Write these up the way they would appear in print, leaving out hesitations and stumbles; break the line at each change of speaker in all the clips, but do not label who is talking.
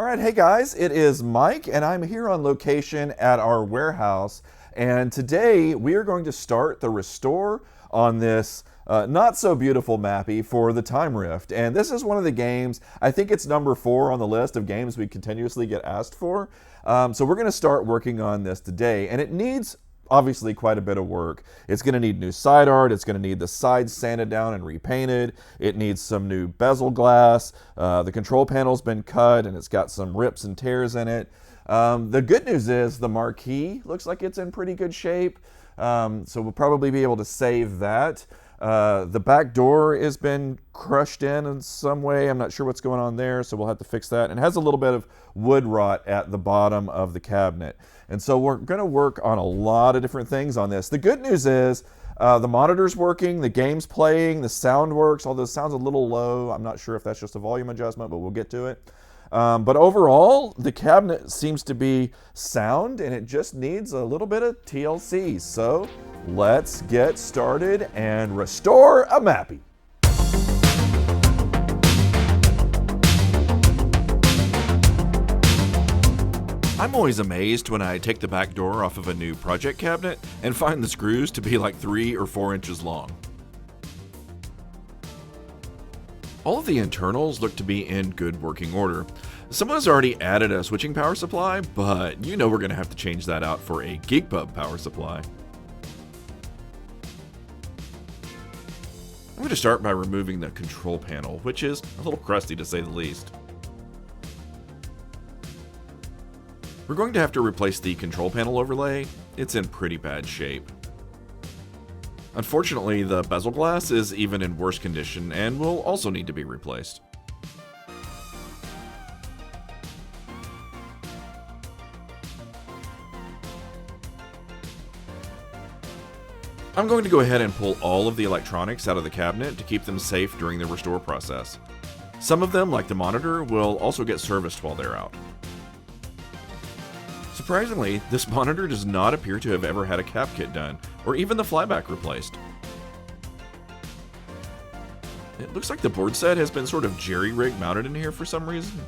Alright, hey guys, it is Mike and I'm here on location at our warehouse, and today we are going to start the restore on this not so beautiful Mappy for the Time Rift. And this is one of the games, I think it's number 4 on the list of games we continuously get asked for. So we're going to start working on this today, and it needs obviously quite a bit of work. It's going to need new side art, it's going to need the sides sanded down and repainted, it needs some new bezel glass, the control panel's been cut and it's got some rips and tears in it. The good news is the marquee looks like it's in pretty good shape, so we'll probably be able to save that. The back door has been crushed in some way. I'm not sure what's going on there, so we'll have to fix that. And it has a little bit of wood rot at the bottom of the cabinet. And so we're going to work on a lot of different things on this. The good news is the monitor's working, the game's playing, the sound works, although it sounds a little low. I'm not sure if that's just a volume adjustment, but we'll get to it. But overall, the cabinet seems to be sound, and it just needs a little bit of TLC. So let's get started and restore a Mappy. I'm always amazed when I take the back door off of a new project cabinet and find the screws to be like 3 or 4 inches long. All of the internals look to be in good working order. Someone has already added a switching power supply, but you know we're going to have to change that out for a GeekPub power supply. I'm going to start by removing the control panel, which is a little crusty to say the least. We're going to have to replace the control panel overlay. It's in pretty bad shape. Unfortunately, the bezel glass is even in worse condition and will also need to be replaced. I'm going to go ahead and pull all of the electronics out of the cabinet to keep them safe during the restore process. Some of them, like the monitor, will also get serviced while they're out. Surprisingly, this monitor does not appear to have ever had a cap kit done, or even the flyback replaced. It looks like the board set has been sort of jerry-rig mounted in here for some reason.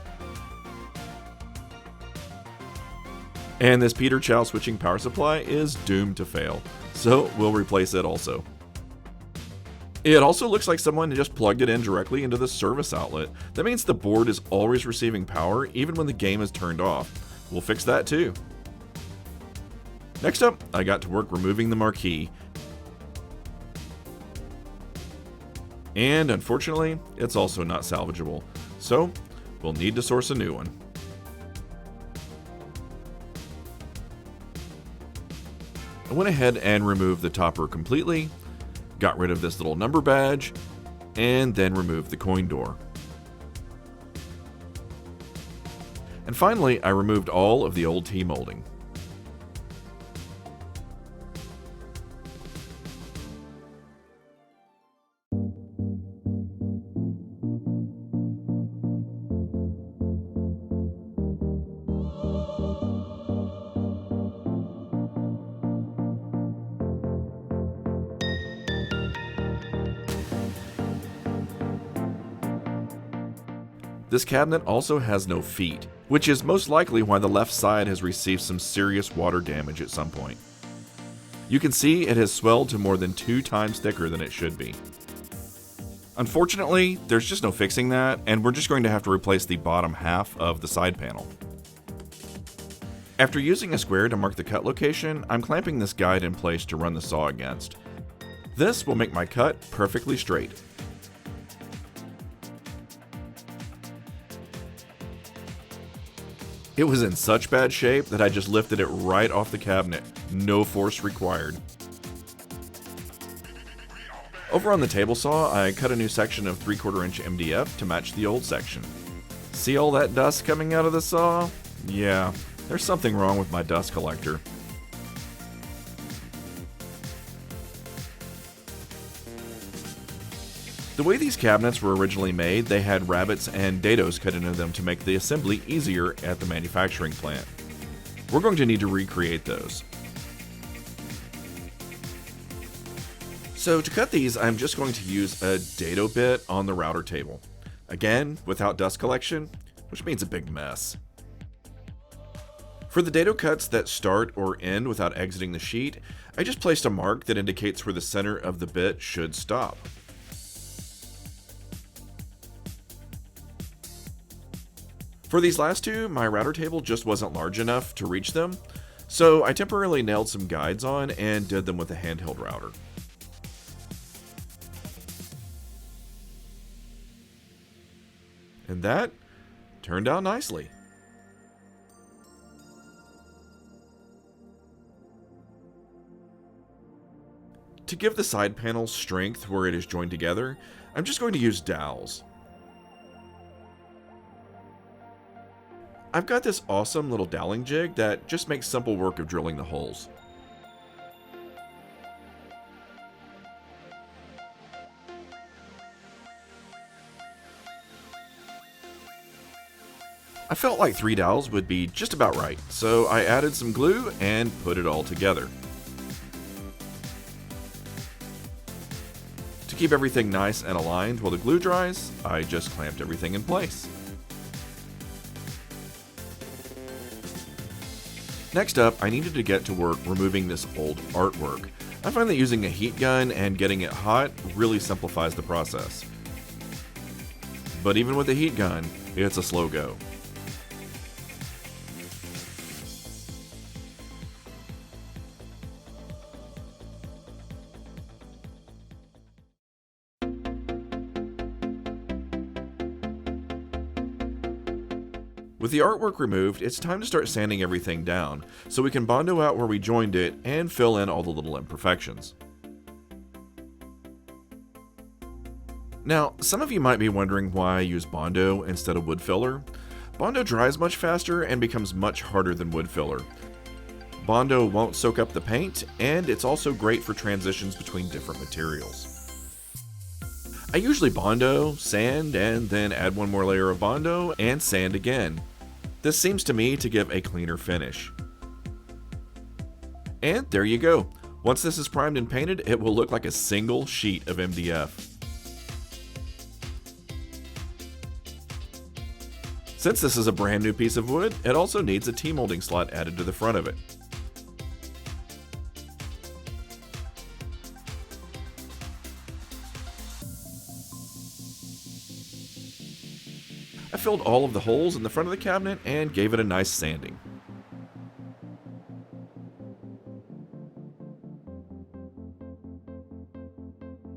And this Peter Chow switching power supply is doomed to fail, so we'll replace it also. It also looks like someone just plugged it in directly into the service outlet. That means the board is always receiving power even when the game is turned off. We'll fix that too. Next up, I got to work removing the marquee. And unfortunately, it's also not salvageable, so we'll need to source a new one. I went ahead and removed the topper completely, got rid of this little number badge, and then removed the coin door. And finally, I removed all of the old T-molding. This cabinet also has no feet, which is most likely why the left side has received some serious water damage at some point. You can see it has swelled to more than 2 times thicker than it should be. Unfortunately, there's just no fixing that, and we're just going to have to replace the bottom half of the side panel. After using a square to mark the cut location, I'm clamping this guide in place to run the saw against. This will make my cut perfectly straight. It was in such bad shape that I just lifted it right off the cabinet, no force required. Over on the table saw, I cut a new section of 3/4 inch MDF to match the old section. See all that dust coming out of the saw? Yeah, there's something wrong with my dust collector. The way these cabinets were originally made, they had rabbits and dados cut into them to make the assembly easier at the manufacturing plant. We're going to need to recreate those. So to cut these, I'm just going to use a dado bit on the router table. Again, without dust collection, which means a big mess. For the dado cuts that start or end without exiting the sheet, I just placed a mark that indicates where the center of the bit should stop. For these last two, my router table just wasn't large enough to reach them, so I temporarily nailed some guides on and did them with a handheld router. And that turned out nicely. To give the side panel strength where it is joined together, I'm just going to use dowels. I've got this awesome little doweling jig that just makes simple work of drilling the holes. I felt like 3 dowels would be just about right, so I added some glue and put it all together. To keep everything nice and aligned while the glue dries, I just clamped everything in place. Next up, I needed to get to work removing this old artwork. I find that using a heat gun and getting it hot really simplifies the process. But even with a heat gun, it's a slow go. With the artwork removed, it's time to start sanding everything down, so we can Bondo out where we joined it and fill in all the little imperfections. Now, some of you might be wondering why I use Bondo instead of wood filler. Bondo dries much faster and becomes much harder than wood filler. Bondo won't soak up the paint, and it's also great for transitions between different materials. I usually Bondo, sand, and then add one more layer of Bondo and sand again. This seems to me to give a cleaner finish. And there you go. Once this is primed and painted, it will look like a single sheet of MDF. Since this is a brand new piece of wood, it also needs a T-molding slot added to the front of it. I filled all of the holes in the front of the cabinet and gave it a nice sanding.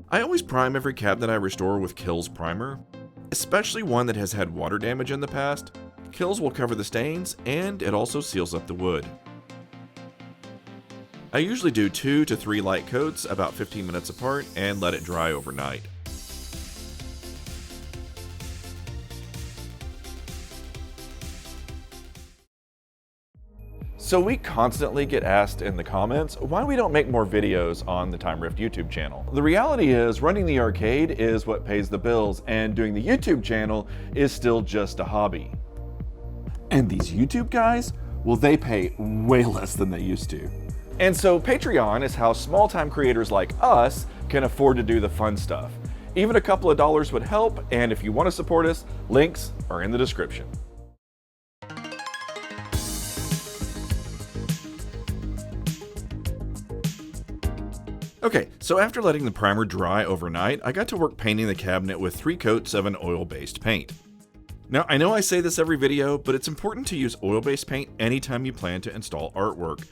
I always prime every cabinet I restore with Kills primer, especially one that has had water damage in the past. Kills will cover the stains and it also seals up the wood. I usually do 2 to 3 light coats about 15 minutes apart and let it dry overnight. So we constantly get asked in the comments why we don't make more videos on the Time Rift YouTube channel. The reality is running the arcade is what pays the bills, and doing the YouTube channel is still just a hobby. And these YouTube guys, well, they pay way less than they used to. And so Patreon is how small-time creators like us can afford to do the fun stuff. Even a couple of dollars would help, and if you want to support us, links are in the description. Okay, so after letting the primer dry overnight, I got to work painting the cabinet with 3 coats of an oil-based paint. Now, I know I say this every video, but it's important to use oil-based paint anytime you plan to install artwork.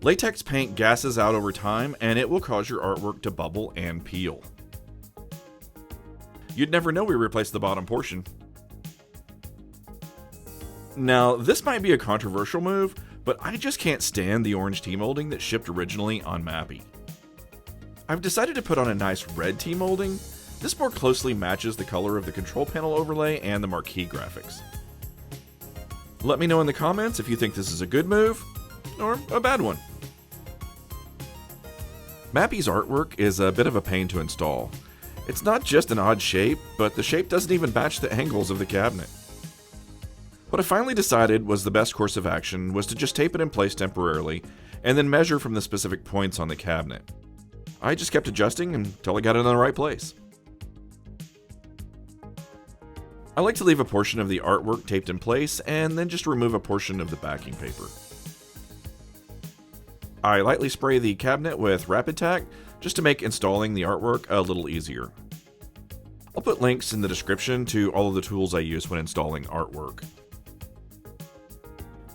Latex paint gases out over time, and it will cause your artwork to bubble and peel. You'd never know we replaced the bottom portion. Now, this might be a controversial move, but I just can't stand the orange T-molding that shipped originally on Mappy. I've decided to put on a nice red T-molding. This more closely matches the color of the control panel overlay and the marquee graphics. Let me know in the comments if you think this is a good move or a bad one. Mappy's artwork is a bit of a pain to install. It's not just an odd shape, but the shape doesn't even match the angles of the cabinet. What I finally decided was the best course of action was to just tape it in place temporarily and then measure from the specific points on the cabinet. I just kept adjusting until I got it in the right place. I like to leave a portion of the artwork taped in place and then just remove a portion of the backing paper. I lightly spray the cabinet with Rapid Tack just to make installing the artwork a little easier. I'll put links in the description to all of the tools I use when installing artwork.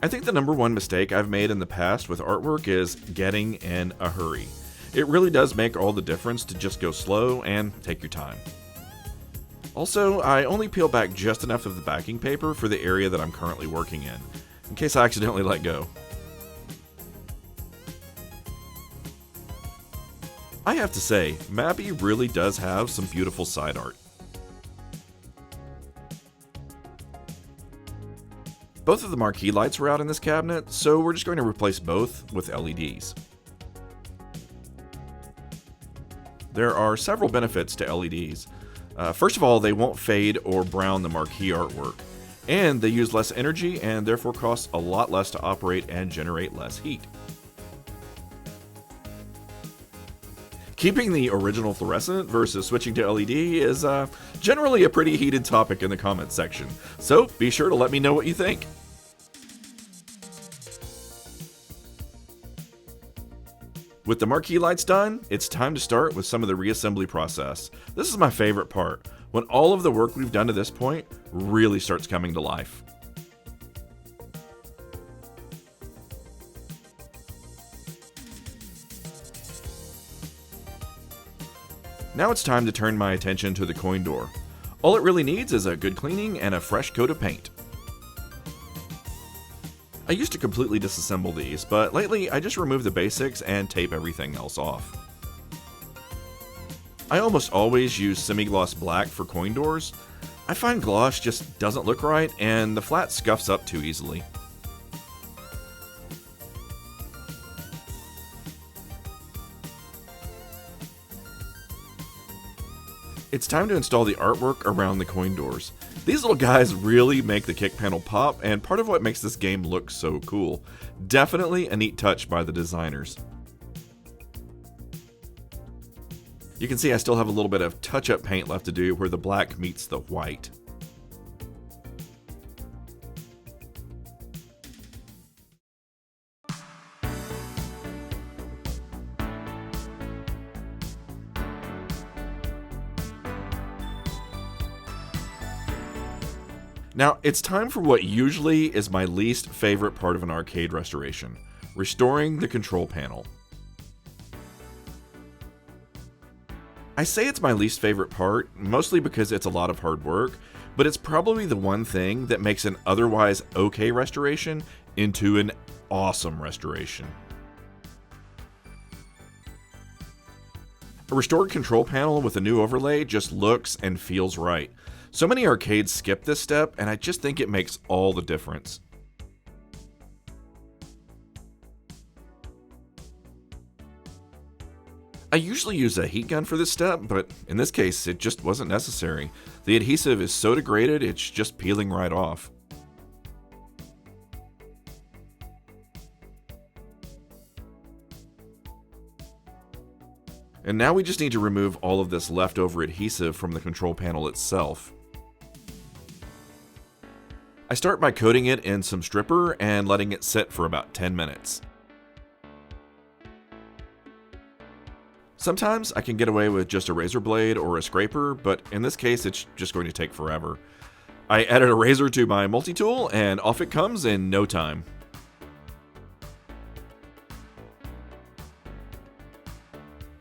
I think the number one mistake I've made in the past with artwork is getting in a hurry. It really does make all the difference to just go slow and take your time. Also, I only peel back just enough of the backing paper for the area that I'm currently working in case I accidentally let go. I have to say, Mappy really does have some beautiful side art. Both of the marquee lights were out in this cabinet, so we're just going to replace both with LEDs. There are several benefits to LEDs. First of all, they won't fade or brown the marquee artwork, and they use less energy and therefore cost a lot less to operate and generate less heat. Keeping the original fluorescent versus switching to LED is generally a pretty heated topic in the comments section, so be sure to let me know what you think. With the marquee lights done, it's time to start with some of the reassembly process. This is my favorite part, when all of the work we've done to this point really starts coming to life. Now it's time to turn my attention to the coin door. All it really needs is a good cleaning and a fresh coat of paint. I used to completely disassemble these, but lately I just remove the basics and tape everything else off. I almost always use semi-gloss black for coin doors. I find gloss just doesn't look right and the flat scuffs up too easily. It's time to install the artwork around the coin doors. These little guys really make the kick panel pop, and part of what makes this game look so cool. Definitely a neat touch by the designers. You can see I still have a little bit of touch-up paint left to do where the black meets the white. Now, it's time for what usually is my least favorite part of an arcade restoration, restoring the control panel. I say it's my least favorite part, mostly because it's a lot of hard work, but it's probably the one thing that makes an otherwise okay restoration into an awesome restoration. A restored control panel with a new overlay just looks and feels right. So many arcades skip this step, and I just think it makes all the difference. I usually use a heat gun for this step, but in this case, it just wasn't necessary. The adhesive is so degraded, it's just peeling right off. And now we just need to remove all of this leftover adhesive from the control panel itself. I start by coating it in some stripper and letting it sit for about 10 minutes. Sometimes I can get away with just a razor blade or a scraper, but in this case it's just going to take forever. I added a razor to my multi-tool and off it comes in no time.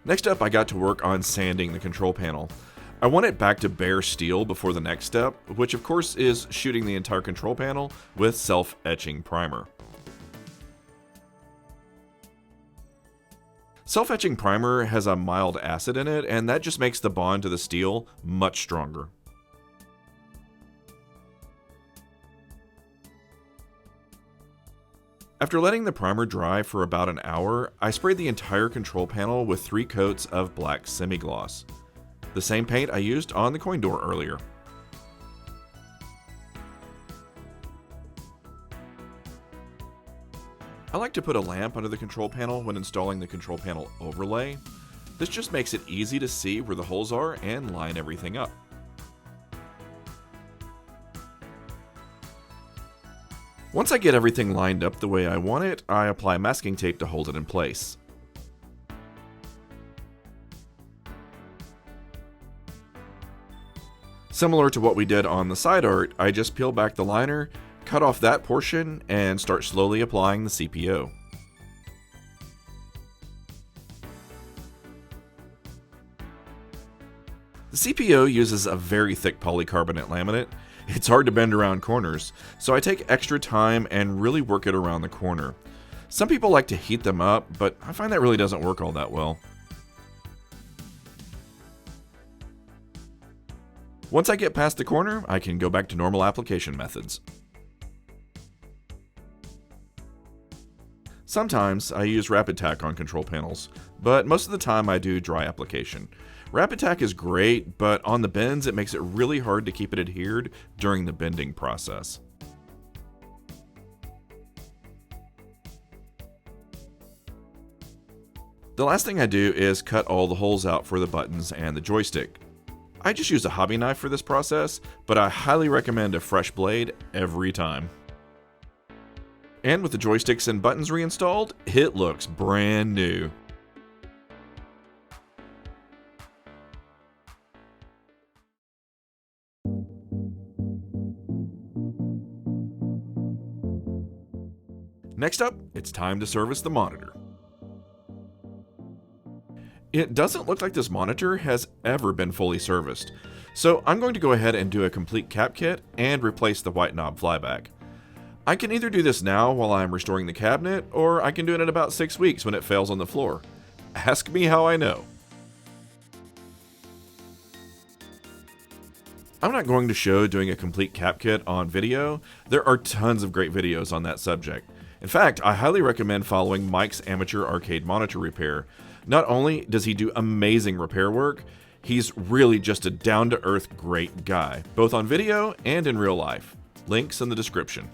Next up, I got to work on sanding the control panel. I want it back to bare steel before the next step, which of course is shooting the entire control panel with self-etching primer. Self-etching primer has a mild acid in it, and that just makes the bond to the steel much stronger. After letting the primer dry for about an hour, I sprayed the entire control panel with 3 coats of black semi-gloss, the same paint I used on the coin door earlier. I like to put a lamp under the control panel when installing the control panel overlay. This just makes it easy to see where the holes are and line everything up. Once I get everything lined up the way I want it, I apply masking tape to hold it in place. Similar to what we did on the side art, I just peel back the liner, cut off that portion, and start slowly applying the CPO. The CPO uses a very thick polycarbonate laminate. It's hard to bend around corners, so I take extra time and really work it around the corner. Some people like to heat them up, but I find that really doesn't work all that well. Once I get past the corner, I can go back to normal application methods. Sometimes I use Rapid Tack on control panels, but most of the time I do dry application. Rapid Tack is great, but on the bends it makes it really hard to keep it adhered during the bending process. The last thing I do is cut all the holes out for the buttons and the joystick. I just use a hobby knife for this process, but I highly recommend a fresh blade every time. And with the joysticks and buttons reinstalled, it looks brand new. Next up, it's time to service the monitor. It doesn't look like this monitor has ever been fully serviced, so I'm going to go ahead and do a complete cap kit and replace the white knob flyback. I can either do this now while I'm restoring the cabinet, or I can do it in about 6 weeks when it fails on the floor. Ask me how I know. I'm not going to show doing a complete cap kit on video. There are tons of great videos on that subject. In fact, I highly recommend following Mike's Amateur Arcade Monitor Repair. Not only does he do amazing repair work, he's really just a down-to-earth great guy, both on video and in real life. Links in the description.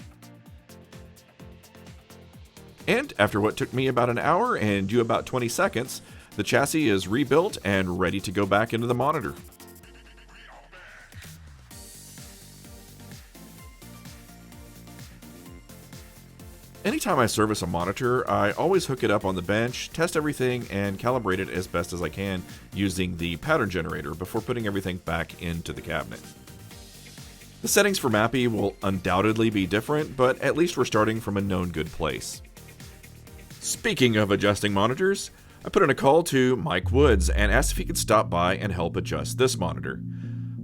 And after what took me about an hour and you about 20 seconds, the chassis is rebuilt and ready to go back into the monitor. Anytime I service a monitor, I always hook it up on the bench, test everything, and calibrate it as best as I can using the pattern generator before putting everything back into the cabinet. The settings for Mappy will undoubtedly be different, but at least we're starting from a known good place. Speaking of adjusting monitors, I put in a call to Mike Woods and asked if he could stop by and help adjust this monitor.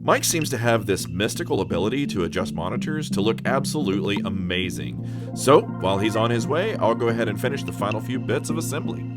Mike seems to have this mystical ability to adjust monitors to look absolutely amazing. So, while he's on his way, I'll go ahead and finish the final few bits of assembly.